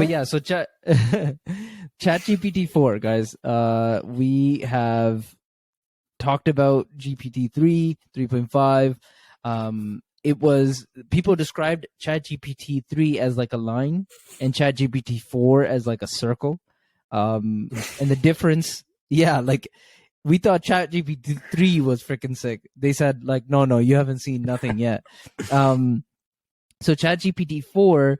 But yeah, so ChatGPT 4, guys. We have talked about GPT 3, 3.5. It was, people described ChatGPT 3 as like a line and ChatGPT 4 as like a circle. And the difference, yeah, like we thought ChatGPT 3 was freaking sick. They said like, no, you haven't seen nothing yet. So ChatGPT 4,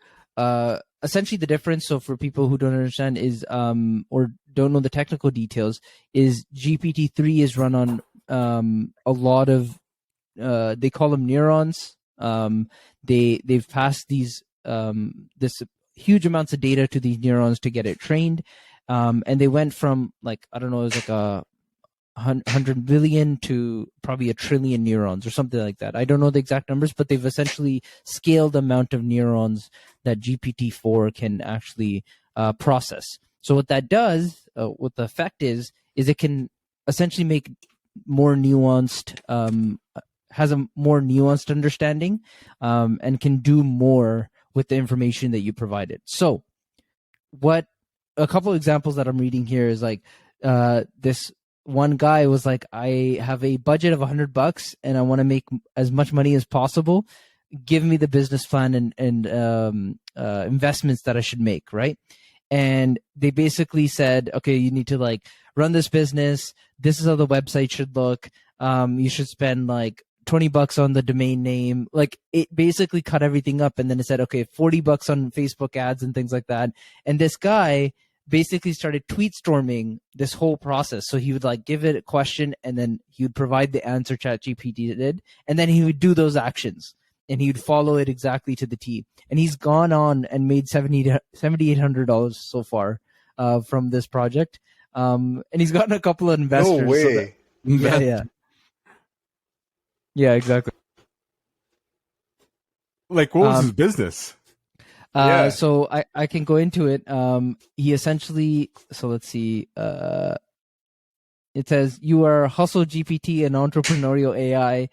essentially the difference, so for people who don't understand is, or don't know the technical details, is GPT-3 is run on a lot of, they call them neurons. They've passed these this huge amounts of data to these neurons to get it trained, and they went from like, I don't know, it was like a 100 billion to probably a trillion neurons or something like that. I don't know the exact numbers, but they've essentially scaled the amount of neurons that GPT-4 can actually process. So what that does, what the effect is it can essentially make more nuanced, has a more nuanced understanding, and can do more with the information that you provided. So what a couple examples that I'm reading here is like, this one guy was like, I have a budget of $100 and I want to make as much money as possible. Give me the business plan and investments that I should make, right? And they basically said, okay, you need to like run this business. This is how the website should look. You should spend like $20 on the domain name. Like, it basically cut everything up. And then it said, okay, $40 on Facebook ads and things like that. And this guy basically started tweet storming this whole process. So he would like give it a question and then he would provide the answer ChatGPT did, and then he would do those actions and he would follow it exactly to the T. And he's gone on and made $7,800 so far from this project. And he's gotten a couple of investors. No way. Yeah, exactly. Like, what was his business? So I can go into it. He essentially, so let's see. It says, you are Hustle GPT, an entrepreneurial AI.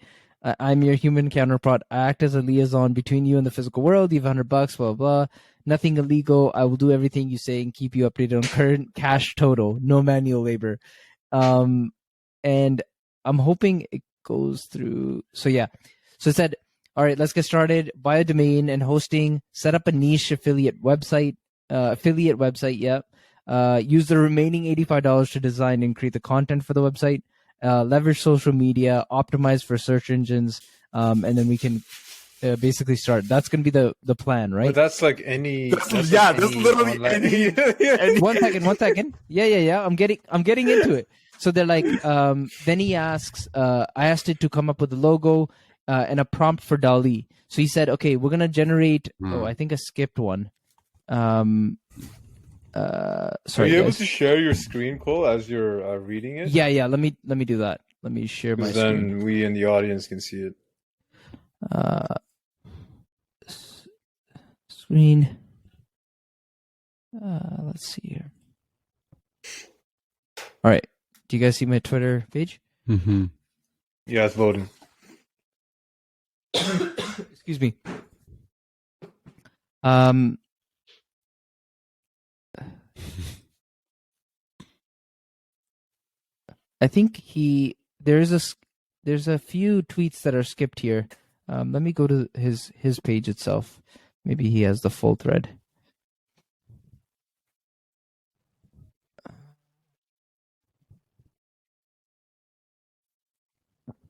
I'm your human counterpart. I act as a liaison between you and the physical world. You have $100, blah, blah, blah. Nothing illegal. I will do everything you say and keep you updated on current cash total. No manual labor. And I'm hoping it goes through. So yeah. So it said, all right, let's get started. Buy a domain and hosting. Set up a niche affiliate website. Yeah. Use the remaining $85 to design and create the content for the website. Leverage social media. Optimize for search engines. And then we can basically start. That's going to be the plan, right? But that's like any. That's literally any. One second. Yeah. I'm getting into it. So they're like, then he asks, I asked it to come up with a logo and a prompt for DALL-E. So he said, okay, we're going to generate, I think I skipped one. Sorry, Are you able guys. to share your screen, Cole, as you're reading it? Yeah. Let me do that. Let me share my screen. Then we in the audience can see it. Screen. Let's see here. All right. Do you guys see my Twitter page? Mm-hmm. Yeah, it's loading. Excuse me. I think there's a few tweets that are skipped here. Let me go to his page itself. Maybe he has the full thread.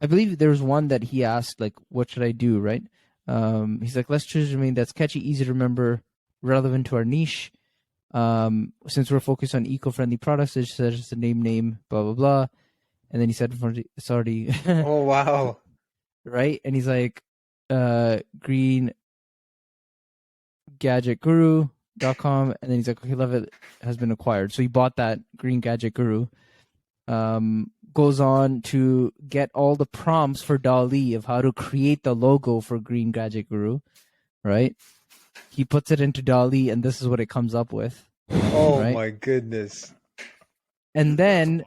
I believe there's one that he asked, like, what should I do, right? He's like, let's choose a domain that's catchy, easy to remember, relevant to our niche. Since we're focused on eco-friendly products, it says the name, blah, blah, blah. And then he said, it's already... Oh, wow. Right? And he's like, greengadgetguru.com. And then he's like, okay, love it has been acquired. So he bought that Green Gadget Guru. Goes on to get all the prompts for DALL-E of how to create the logo for Green Gadget Guru, right? He puts it into DALL-E, and this is what it comes up with. Oh, right? my goodness. And then,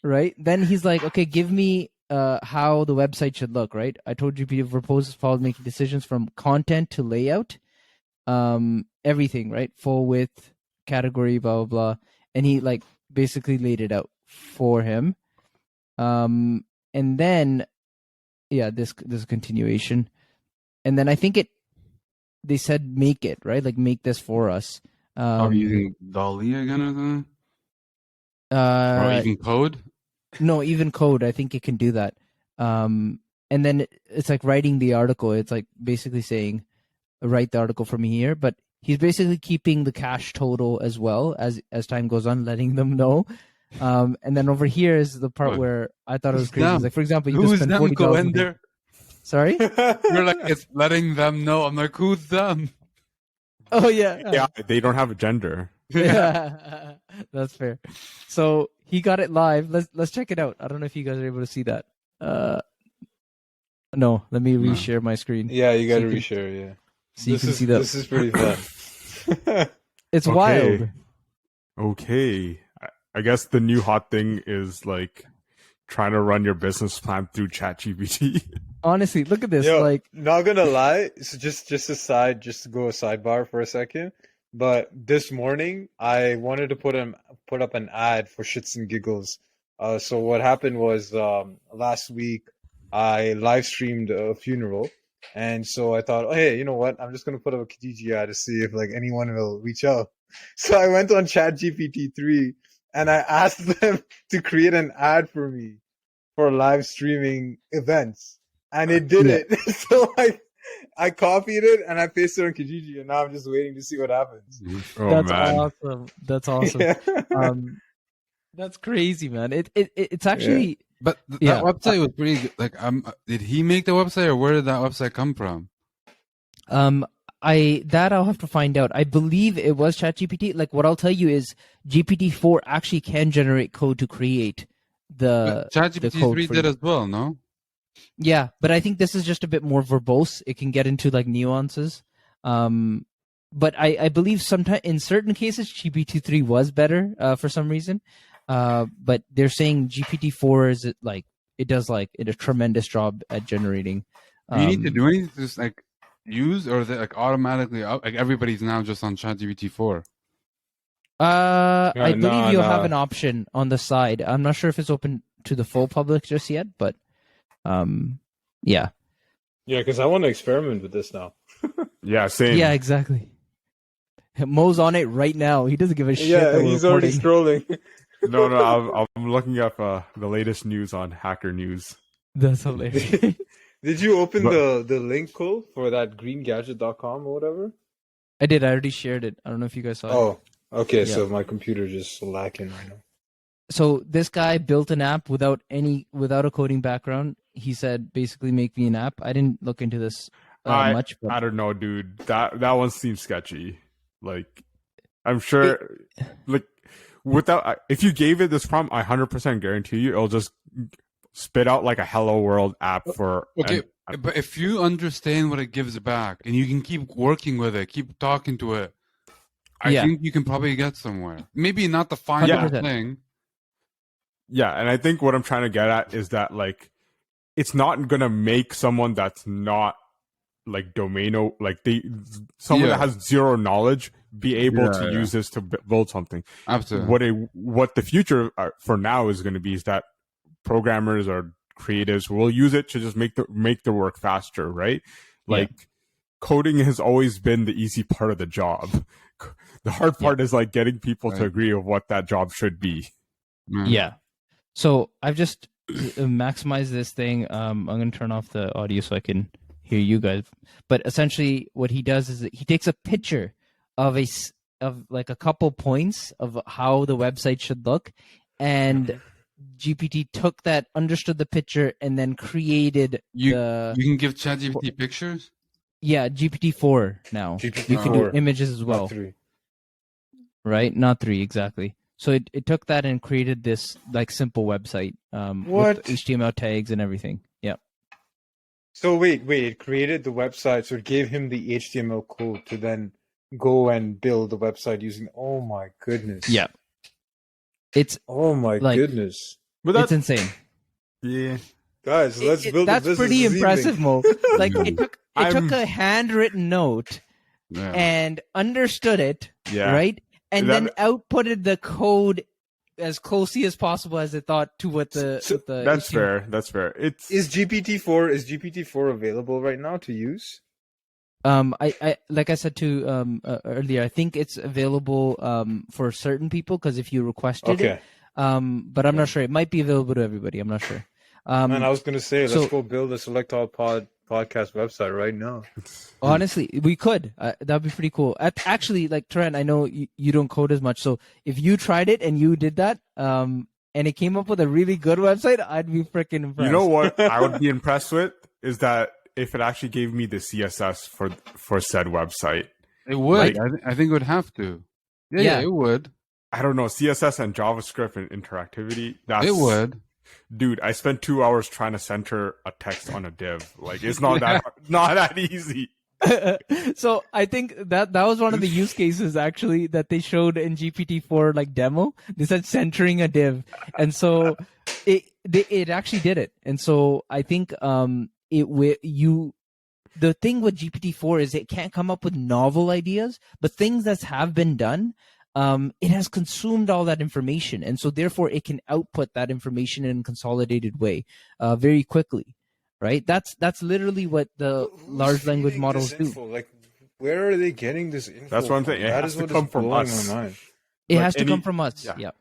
right, then he's like, okay, give me how the website should look, right? I told you to propose follow making decisions from content to layout. everything, right? Full width, category, blah blah blah, and he like basically laid it out for him. And then this is a continuation, and then I think they said make it, right, like make this for us. Are you using Dolly again or something? Or even code? No, even code. I think it can do that. And then it's like writing the article. It's like basically saying, write the article from here. But he's basically keeping the cache total as well as time goes on, letting them know. And then over here is the part where I thought it was crazy. It's like, for example, you who's just spend them? Go $40. in there. Sorry? You're like, it's letting them know. I'm like, who's them? Oh yeah. Yeah, they don't have a gender. Yeah. That's fair. So he got it live. Let's check it out. I don't know if you guys are able to see that. No, let me reshare my screen. Yeah, you gotta So you reshare. Yeah. So you can see that. This is pretty fun. It's wild. Okay. I guess the new hot thing is like trying to run your business plan through ChatGPT. Honestly, look at this. Yo, like, not gonna lie, so just to go a sidebar for a second. But this morning, I wanted to put up an ad for shits and giggles. So what happened was last week I live streamed a funeral, and so I thought, oh hey, you know what? I'm just gonna put up a Kijiji ad to see if like anyone will reach out. So I went on ChatGPT 3 and I asked them to create an ad for me for live streaming events, and it did it. So I copied it and I pasted it on Kijiji, and now I'm just waiting to see what happens. Oh, that's man. awesome. That's awesome. Yeah. That's crazy, man. It's actually But that website was pretty good. Like, did he make the website, or where did that website come from? I'll have to find out. I believe it was ChatGPT. Like, what I'll tell you is GPT-4 actually can generate code to create the ChatGPT 3 did as well, no? Yeah, but I think this is just a bit more verbose. It can get into like nuances. But I believe sometimes in certain cases GPT-3 was better for some reason. But they're saying GPT-4 is it does a tremendous job at generating. Do you need to do anything to just like use, or is it like automatically out? Like everybody's now just on ChatGPT 4? I believe you'll have an option on the side. I'm not sure if it's open to the full public just yet, but yeah. Yeah, because I want to experiment with this now. Yeah, same. Yeah, exactly. Mo's on it right now. He doesn't give a shit. Yeah, he's already scrolling. No, I'm looking up the latest news on Hacker News. That's hilarious. Did you open the link, Cole, for that greengadget.com or whatever? I did. I already shared it. I don't know if you guys saw it. Oh, okay. Yeah. So my computer just lacking right now. So this guy built an app without a coding background. He said, basically, make me an app. I didn't look into this much. But I don't know, dude. That one seems sketchy. Like, I'm sure, if you gave it this prompt, I 100% guarantee you it'll just spit out like a Hello World app for. Okay, but if you understand what it gives back and you can keep working with it, keep talking to it, I think you can probably get somewhere. Maybe not the final thing. Yeah, and I think what I'm trying to get at is that like, it's not gonna make someone that's not like domaino that has zero knowledge be able to use this to build something. Absolutely. What the future for now is going to be is that programmers or creatives will use it to just make the work faster, right? Like coding has always been the easy part of the job. The hard part is like getting people to agree of what that job should be. Yeah. So I've just maximized this thing. I'm going to turn off the audio so I can hear you guys. But essentially what he does is that he takes a picture of like a couple points of how the website should look, and GPT took that, understood the picture, and then created you can give ChatGPT pictures? Yeah, GPT-4 now. GPT-4. You can do images as well. Not 3. Right? Not 3, exactly. So it took that and created this like simple website with HTML tags and everything. Yeah. So wait, it created the website, so it gave him the HTML code to then go and build the website using. Oh my goodness. Yeah. It's goodness. But it's insane. Yeah. Guys, let's build. That's a business pretty this impressive, evening. Mo. Like it took a handwritten note Yeah. and understood it, Yeah. right? And That- then outputted the code as closely as possible as it thought to what the So what the That's issue- fair. That's fair. It's Is GPT-4 available right now to use? I like I said to earlier, I think it's available for certain people because if you requested it, Okay. but I'm not sure. It might be available to everybody. I'm not sure. Man, I was gonna say, let's so- go build a Select All podcast website right now. Honestly, we could. That'd be pretty cool. Actually, like Trent, I know you don't code as much, so if you tried it and you did that, and it came up with a really good website, I'd be freaking impressed. You know what I would be impressed with is that if it actually gave me the CSS for said website. It would. Like- I think it would have to. Yeah, it would. I don't know, CSS and JavaScript and interactivity. That's It would. Dude, I spent 2 hours trying to center a text on a div. Like it's not that easy. So I think that was one of the use cases actually that they showed in GPT-4 like demo. They said centering a div, and so it actually did it. And so I think the thing with GPT-4 is it can't come up with novel ideas, but things that have been done. It has consumed all that information, and so therefore it can output that information in a consolidated way very quickly. Right? That's literally what the Who's large language feeding models this do. info? Like, where are they getting this info? That's what I'm saying. It That has is to what come is from blowing us. my mind. It Like has to any- come from us. yeah. Yeah.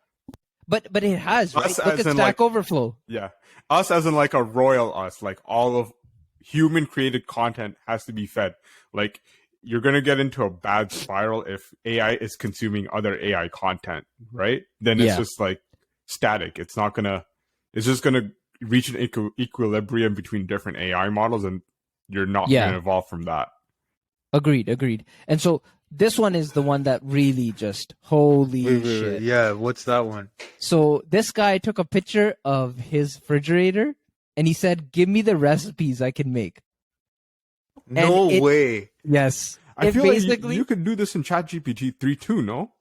But it has, right? Us Look as at in, Stack like- Overflow. Yeah. Us as in like a royal us, like all of human created content has to be fed. Like you're going to get into a bad spiral if AI is consuming other AI content, right? Then it's Yeah. just like static. It's just going to reach an equilibrium between different AI models and you're not Yeah. going to evolve from that. Agreed. And so this one is the one that really just holy Wait, shit. yeah, what's that one? So this guy took a picture of his refrigerator and he said, "Give me the recipes I can make." No it- way. Yes. I It feel like basically you could do this in ChatGPT 3 too, no?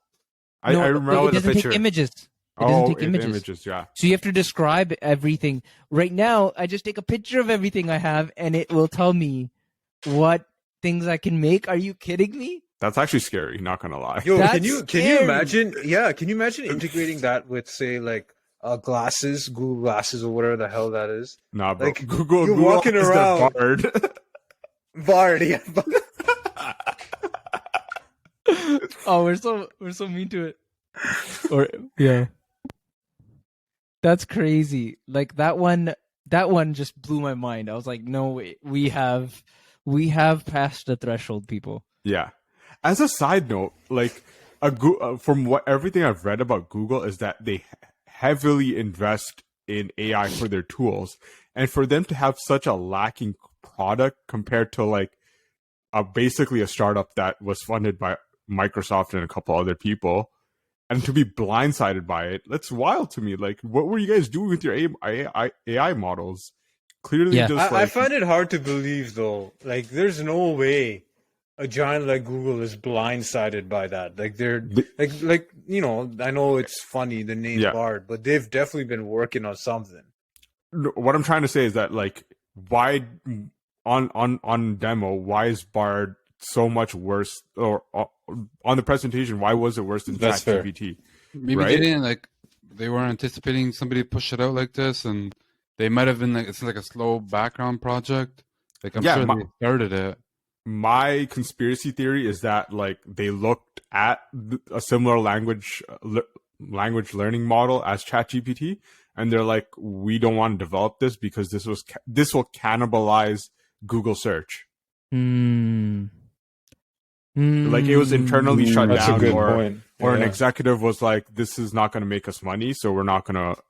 I no, remember it the doesn't picture. take images. It doesn't take the images. yeah. So you have to describe everything. Right now, I just take a picture of everything I have and it will tell me what things I can make. Are you kidding me? That's actually scary, not going to lie. Yo, That's can you scary. imagine? Yeah, can you imagine integrating that with, say, like glasses, Google Glasses, or whatever the hell that is? Nah, bro. Like, Google you're walking is their around- Bard. Bard, yeah. Oh, we're so mean to it. Or yeah. That's crazy. Like that one just blew my mind. I was like, no way. We have passed the threshold, people. Yeah. As a side note, like from what everything I've read about Google is that they heavily invest in AI for their tools, and for them to have such a lacking product compared to like basically a startup that was funded by Microsoft and a couple other people, and to be blindsided by it, that's wild to me. Like, what were you guys doing with your AI models? Clearly, Yeah. just I find it hard to believe, though. Like, there's no way a giant like Google is blindsided by that. Like, they're like you know, I know it's funny the name Yeah. Bard, but they've definitely been working on something. what I'm trying to say is that like why on demo why is Bard so much worse, or on the presentation why was it worse than That's fair. ChatGPT? Maybe Right? they didn't they weren't anticipating somebody to push it out like this, and they might have been like it's like a slow background project. Like I'm Yeah, sure my- they started it. My conspiracy theory is that like they looked at a similar language learning model as ChatGPT, and they're like, we don't want to develop this because this will cannibalize Google search. Like it was internally shut That's down, a good or point. or an Yeah. executive was like, this is not going to make us money, so we're not going to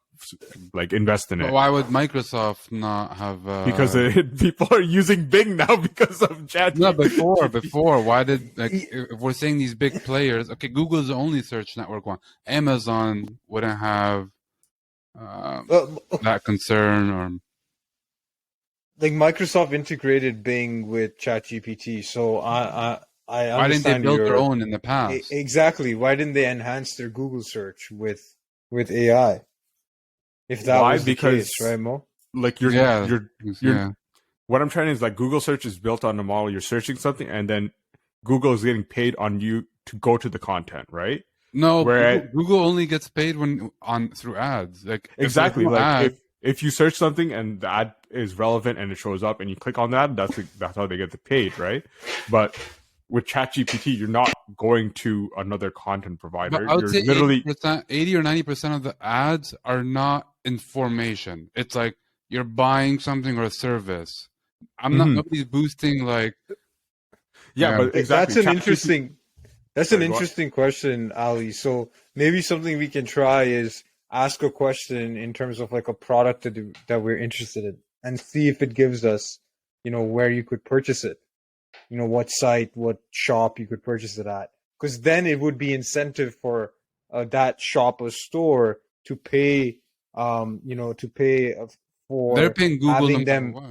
like invest in But it. why would Microsoft not have? Because people are using Bing now because of ChatGPT. No, before. Why did if we're saying these big players? Okay, Google's the only search network one. Amazon wouldn't have that concern, or Like Microsoft integrated Bing with ChatGPT, so I why didn't they understand build their your- own in the past? Exactly. Why didn't they enhance their Google search with AI? If that Why? was the Because- case, right, Mo? Like you're yeah. what I'm trying to is like Google search is built on the model. You're searching something and then Google is getting paid on you to go to the content, right? No, Where Google only gets paid through ads. Like exactly, if there's no like ad, if you search something and the ad is relevant and it shows up and you click on that, that's how they get the paid, right? But with ChatGPT, you're not going to another content but provider. I would You're say literally 80 or 90% of the ads are not information. It's like you're buying something or a service. Nobody's boosting like yeah, but exactly. That's an ChatGPT. Sorry, go on. interesting question, Ali. So maybe something we can try is ask a question in terms of like a product that we're interested in and see if it gives us, where you could purchase it. What site, what shop you could purchase it at. Because then it would be incentive for that shop or store to pay, they're for paying Google no having matter them. what.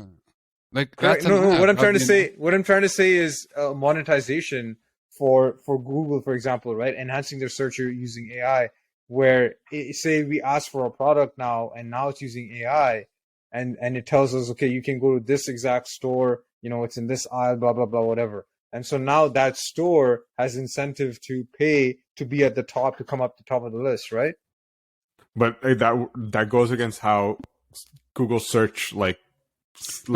Like Correct. that's an No, ad. what I'm How trying to do you know? say, is monetization for Google, for example, right? Enhancing their search using AI, where say we ask for a product now, and now it's using AI, and it tells us, okay, you can go to this exact store, it's in this aisle, blah blah blah, whatever. And so now that store has incentive to pay to be at the top, to come up the top of the list, right? But that goes against how Google search But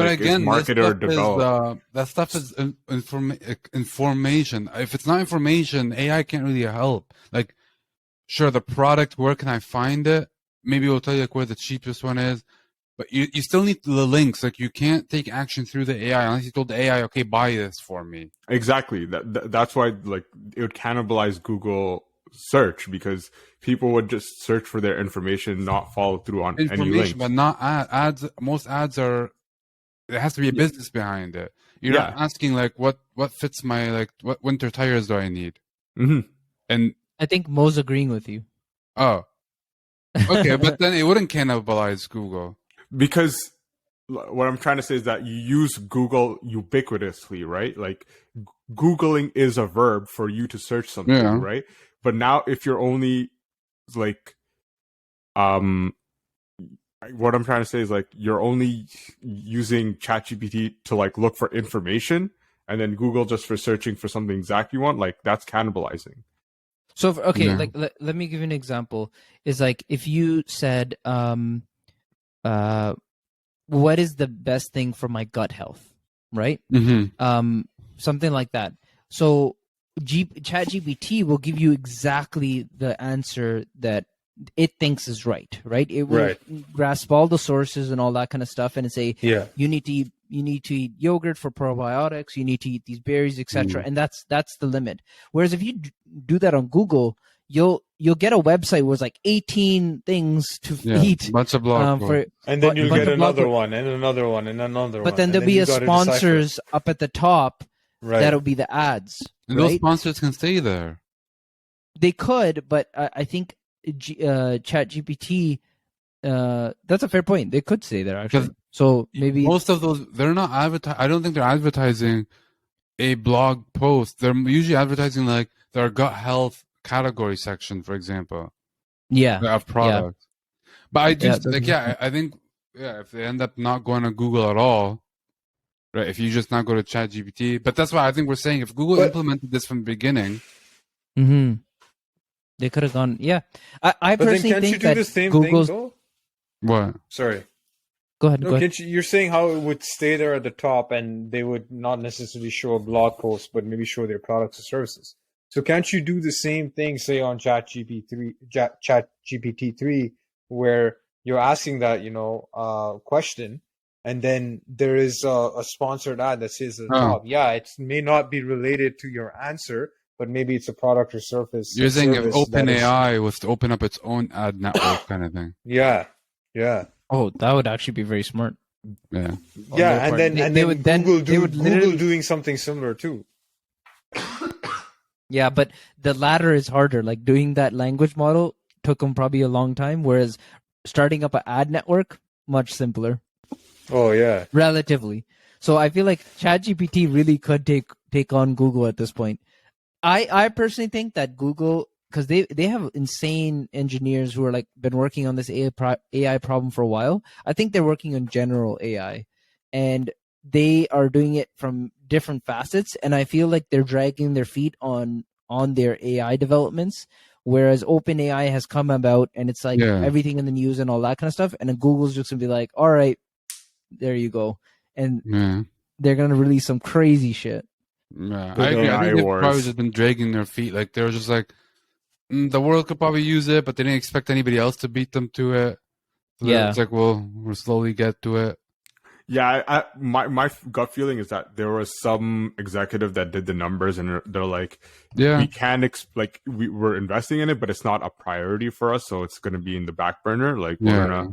is again, marketed or developed. that stuff is information. If it's not information, AI can't really help. Like, sure, the product, where can I find it? Maybe it'll tell you like where the cheapest one is, but you still need the links. Like, you can't take action through the AI unless you told the AI, okay, buy this for me. Exactly. That's why like it would cannibalize Google search, because people would just search for their information, not follow through on any links. Information, but not ads. Most ads are. There has to be a business behind it. You're not asking like what fits my what winter tires do I need? Mm-hmm. And I think Mo's agreeing with you. oh, okay, but then it wouldn't cannibalize Google. Because what I'm trying to say is that you use Google ubiquitously, right? Like Googling is a verb for you to search something, right? But now if you're only like, what I'm trying to say is like you're only using ChatGPT to like look for information, and then Google just for searching for something exact you want, like that's cannibalizing. So like let me give you an example. Is like if you said what is the best thing for my gut health, right? Something like that. So ChatGPT will give you exactly the answer that it thinks is right? It will grasp all the sources and all that kind of stuff, and say, you need to eat yogurt for probiotics, you need to eat these berries, etc. And that's the limit. Whereas if you do that on Google, you'll get a website where it's like 18 things to eat, bunch of blog and then you'll get another one and another one and another one. But then there'll be a sponsors up at the top. That'll be the ads. And those sponsors can stay there. They could, but I think ChatGPT. That's a fair point. They could stay there actually. So maybe most of those, they're not I don't think they're advertising a blog post. They're usually advertising like their gut health category section, for example. Of products. But I just I think if they end up not going to Google at all, right? If you just not go to ChatGPT, but that's why I think we're saying if Google implemented this from the beginning, they could have gone. I personally think that the same Google's. Thing, though? What? Sorry. Go ahead. Go ahead. You're saying how it would stay there at the top, and they would not necessarily show a blog post, but maybe show their products or services. So can't you do the same thing, say on ChatGPT 3, where you're asking that question, and then there is a sponsored ad that says at the top. It may not be related to your answer, but maybe it's a product or service. You're saying if OpenAI was to open up its own ad network kind of thing. Yeah. Oh, that would actually be very smart. And then Google doing something similar too. Yeah, but the latter is harder. Like doing that language model took them probably a long time, whereas starting up an ad network, much simpler. Oh yeah, relatively. So I feel like ChatGPT really could take on Google at this point. I personally think that Google, because they have insane engineers who are like been working on this AI problem for a while. I think they're working on general AI, and they are doing it from different facets, and I feel like they're dragging their feet on their AI developments. Whereas OpenAI has come about, and it's like everything in the news and all that kind of stuff, and then Google's just gonna be like, all right, there you go, and they're gonna release some crazy shit. Yeah, I agree. I think they've probably just been dragging their feet. Like they were just like, the world could probably use it, but they didn't expect anybody else to beat them to it. So it's like, well, we'll slowly get to it. Yeah, my gut feeling is that there was some executive that did the numbers, and they're like, we can we're investing in it, but it's not a priority for us, so it's going to be in the back burner. Like we're gonna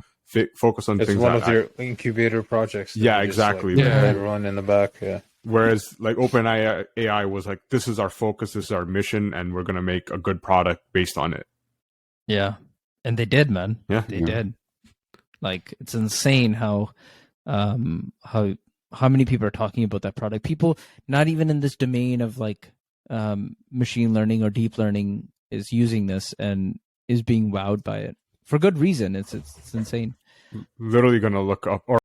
focus on things. It's one of your incubator projects. Yeah, exactly. Let it run in the back. Yeah. Whereas like OpenAI was like, this is our focus, this is our mission, and we're gonna make a good product based on it. Yeah, and they did, man. Yeah, they did. Like it's insane how many people are talking about that product. People not even in this domain of like machine learning or deep learning is using this and is being wowed by it for good reason. It's insane. Literally gonna look up or